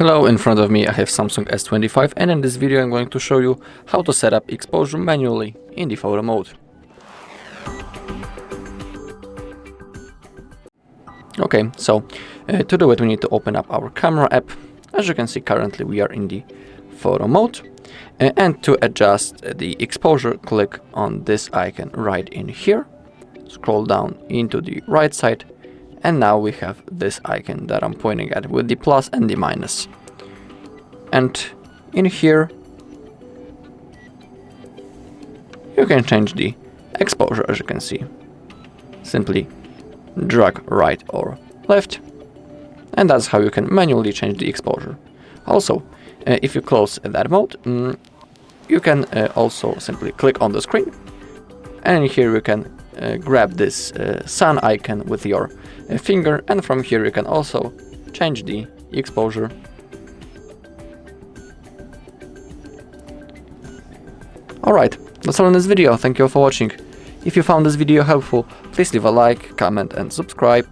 Hello, in front of me I have Samsung S25, and in this video I'm going to show you how to set up exposure manually in the photo mode. Okay, so to do it we need to open up our camera app. As you can see, currently we are in the photo mode, and to adjust the exposure, click on this icon right in here, scroll down into the right side, and now we have this icon that I'm pointing at with the plus and the minus. And in here you can change the exposure. As you can see, simply drag right or left, and that's how you can manually change the exposure. Also, if you close that mode, you can also simply click on the screen, and here you can grab this sun icon with your finger, and from here you can also change the exposure. Alright, that's all in this video. Thank you all for watching. If you found this video helpful, please leave a like, comment and subscribe.